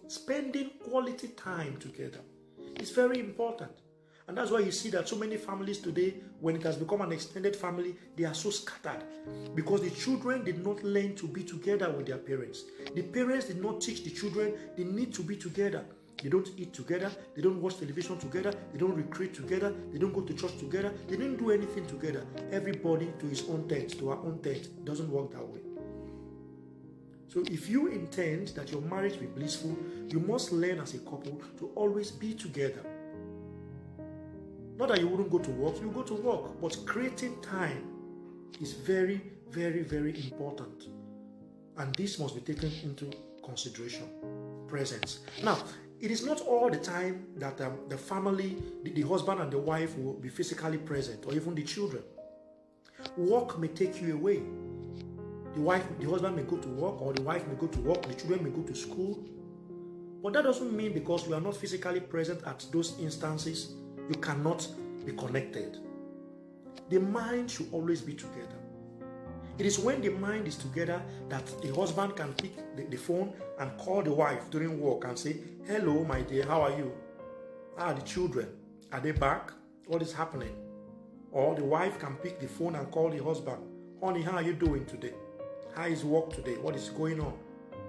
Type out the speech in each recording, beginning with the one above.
Spending quality time together is very important. And that's why you see that so many families today, when it has become an extended family, they are so scattered because the children did not learn to be together with their parents. The parents did not teach the children they need to be together. They don't eat together, they don't watch television together, they don't recreate together, they don't go to church together, they didn't do anything together. Everybody to his own tent, to our own tent. It doesn't work that way. So if you intend that your marriage be blissful, you must learn as a couple to always be together. Not that you wouldn't go to work, you go to work, but creating time is very, very, very important. And this must be taken into consideration. Presence. Now, it is not all the time that the family, the husband and the wife will be physically present, or even the children. Work may take you away. The husband may go to work, or the wife may go to work, the children may go to school. But that doesn't mean because we are not physically present at those instances, you cannot be connected. The mind should always be together. It is when the mind is together that the husband can pick the phone and call the wife during work and say, "Hello, my dear, how are you? How are the children? Are they back? What is happening?" Or the wife can pick the phone and call the husband, "Honey, how are you doing today? How is work today? What is going on?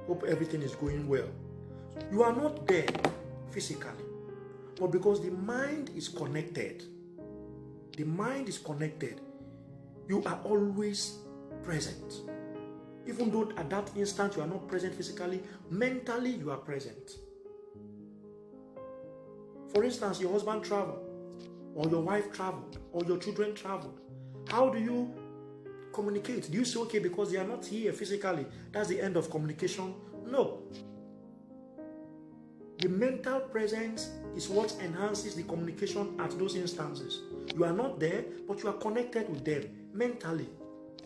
Hope everything is going well." You are not there physically, but because the mind is connected, you are always present. Even though at that instant you are not present physically, mentally you are present. For instance, your husband traveled, or your wife traveled, or your children traveled. How do you communicate? Do you say, okay, because they are not here physically, that's the end of communication? No. The mental presence is what enhances the communication at those instances. You are not there, but you are connected with them mentally.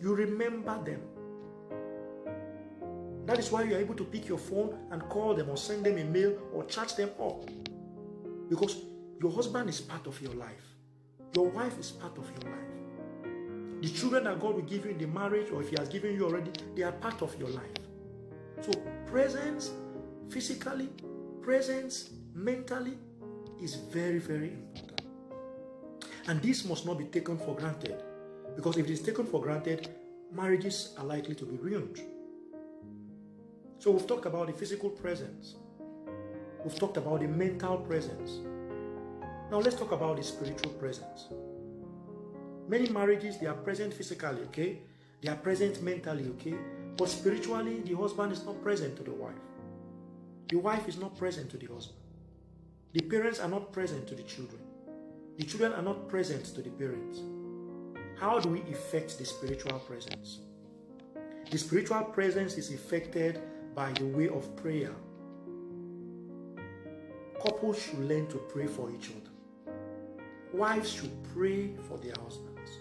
You remember them. That is why you are able to pick your phone and call them or send them a mail or chat them up. Because your husband is part of your life. Your wife is part of your life. The children that God will give you in the marriage, or if He has given you already, they are part of your life. So presence physically, presence mentally is very, very important. And this must not be taken for granted. Because if it is taken for granted, marriages are likely to be ruined. So we've talked about the physical presence. We've talked about the mental presence. Now let's talk about the spiritual presence. Many marriages, they are present physically, okay? They are present mentally, okay? But spiritually, the husband is not present to the wife. The wife is not present to the husband. The parents are not present to the children. The children are not present to the parents. How do we effect the spiritual presence? The spiritual presence is effected by the way of prayer. Couples should learn to pray for each other. Wives should pray for their husbands.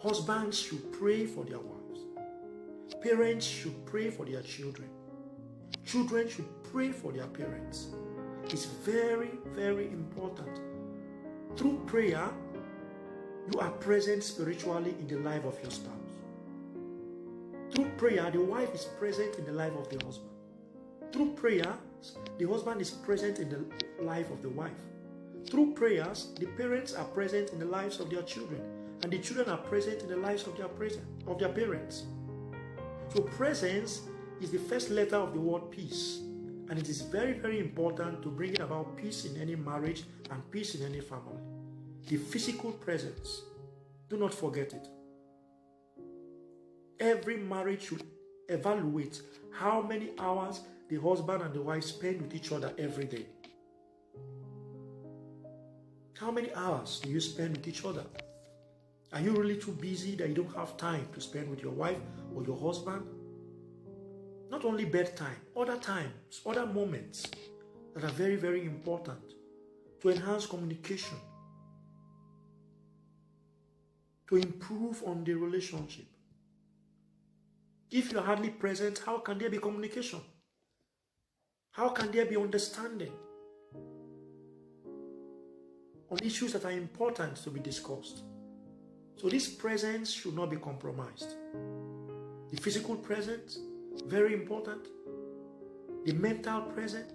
Husbands should pray for their wives. Parents should pray for their children. Children should pray for their parents. It's very, very important. Through prayer, you are present spiritually in the life of your spouse. Through prayer, the wife is present in the life of the husband. Through prayer, the husband is present in the life of the wife. Through prayers, the parents are present in the lives of their children, and the children are present in the lives of their parents. So presence is the first letter of the word peace, and it is very, very important to bring about peace in any marriage and peace in any family. The physical presence, do not forget it. Every marriage should evaluate how many hours the husband and the wife spend with each other every day. How many hours do you spend with each other? Are you really too busy that you don't have time to spend with your wife or your husband? Not only bedtime, other times, other moments that are very, very important to enhance communication, to improve on the relationship. If you are hardly present, how can there be communication? How can there be understanding on issues that are important to be discussed? So this presence should not be compromised. The physical presence, very important. The mental presence,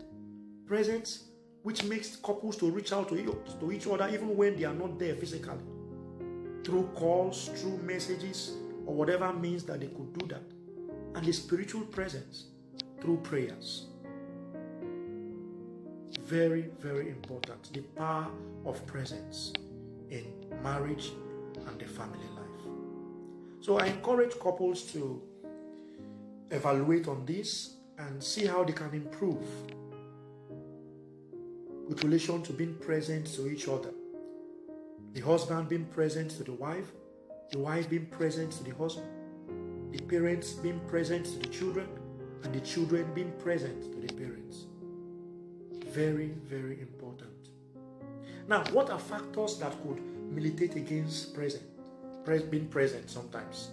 Presence, which makes couples to reach out to each other even when they are not there physically. Through calls, through messages, or whatever means that they could do that. And the spiritual presence through prayers. Very, very important. The power of presence in marriage and the family life. So I encourage couples to evaluate on this and see how they can improve with relation to being present to each other. The husband being present to the wife being present to the husband, the parents being present to the children, and the children being present to the parents. Very, very important. Now, what are factors that could militate against being present sometimes?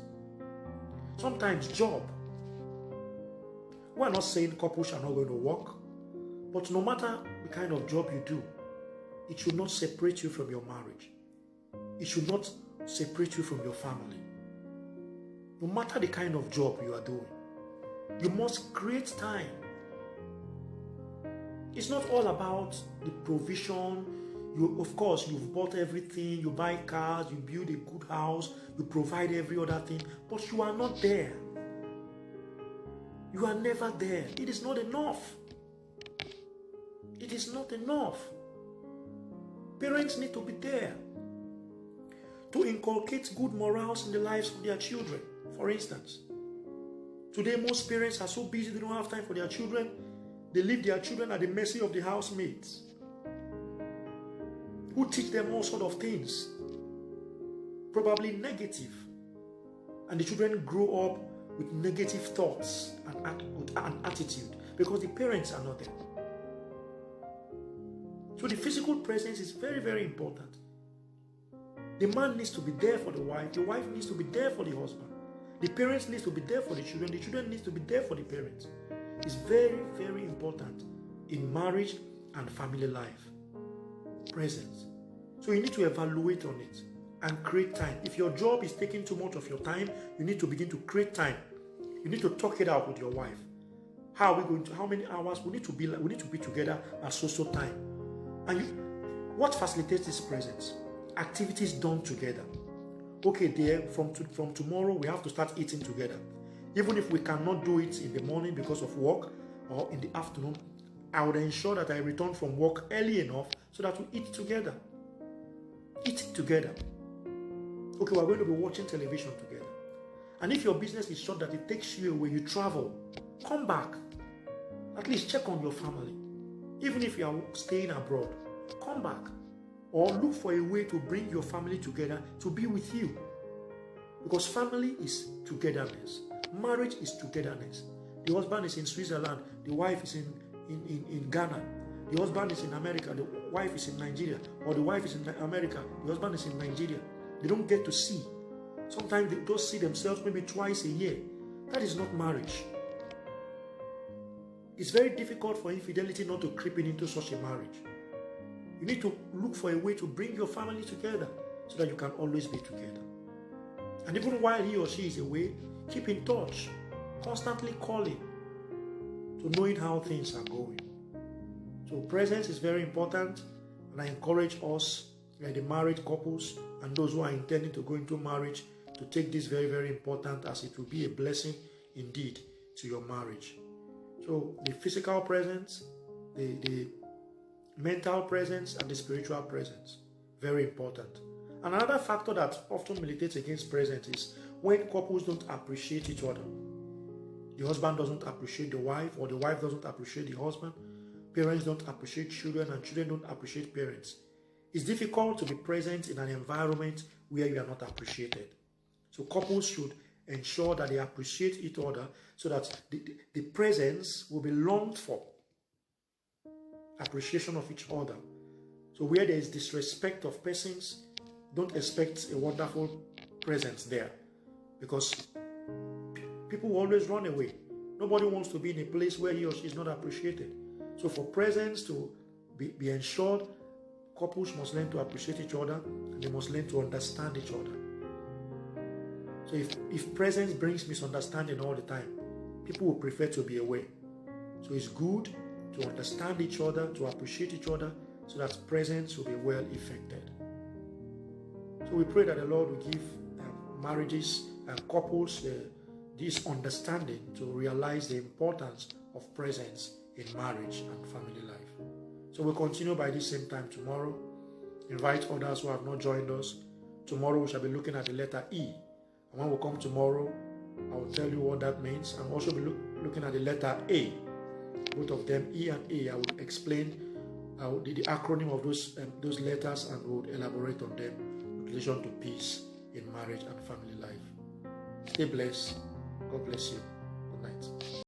Sometimes job. We're not saying couples are not going to work, but no matter the kind of job you do, it should not separate you from your marriage. It should not separate you from your family. No matter the kind of job you are doing, you must create time. It's not all about the provision. Of course, you've bought everything, you buy cars, you build a good house, you provide every other thing, but you are not there. You are never there. It is not enough. It is not enough. Parents need to be there to inculcate good morals in the lives of their children. For instance, today most parents are so busy they don't have time for their children. They leave their children at the mercy of the housemates who teach them all sorts of things, probably negative. And the children grow up with negative thoughts and attitude because the parents are not there. So the physical presence is very, very important. The man needs to be there for the wife needs to be there for the husband. The parents needs to be there for the children needs to be there for the parents. It's very, very important in marriage and family life. Presence. So you need to evaluate on it and create time. If your job is taking too much of your time, you need to begin to create time. You need to talk it out with your wife. How many hours we need to be together at so time. And what facilitates this presence? Activities done together. Okay, dear, from tomorrow we have to start eating together. Even if we cannot do it in the morning because of work or in the afternoon, I would ensure that I return from work early enough so that we eat together. Eat together. Okay, we're going to be watching television together. And if your business is short that it takes you away, you travel, come back. At least check on your family. Even if you are staying abroad, come back. Or look for a way to bring your family together to be with you. Because family is togetherness. Marriage is togetherness. The husband is in Switzerland, the wife is in Ghana. The husband is in America, the wife is in Nigeria. Or the wife is in America, the husband is in Nigeria. They don't get to see. Sometimes they just see themselves maybe twice a year. That is not marriage. It's very difficult for infidelity not to creep into such a marriage. You need to look for a way to bring your family together so that you can always be together. And even while he or she is away, keep in touch, constantly calling to knowing how things are going. So presence is very important, and I encourage us, like the married couples and those who are intending to go into marriage, to take this very, very important, as it will be a blessing indeed to your marriage. So the physical presence, the mental presence, and the spiritual presence, very important. And another factor that often militates against presence is when couples don't appreciate each other. The husband doesn't appreciate the wife, or the wife doesn't appreciate the husband. Parents don't appreciate children, and children don't appreciate parents. It's difficult to be present in an environment where you are not appreciated. So couples should ensure that they appreciate each other so that the presence will be longed for. Appreciation of each other. So where there is disrespect of persons, don't expect a wonderful presence there, because people will always run away. Nobody wants to be in a place where he or she is not appreciated. So for presence to be ensured, couples must learn to appreciate each other, and they must learn to understand each other. So if presence brings misunderstanding all the time, people will prefer to be away. So it's good to understand each other, to appreciate each other, so that presence will be well effected. So we pray that the Lord will give marriages and couples this understanding to realize the importance of presence in marriage and family life. So we'll continue by this same time tomorrow. Invite others who have not joined us. Tomorrow we shall be looking at the letter E. And when we come tomorrow, I will tell you what that means. And also be looking at the letter A. Both of them, E and A, I will explain the acronym of those letters, and will elaborate on them in relation to peace in marriage and family life. Stay blessed. God bless you. Good night.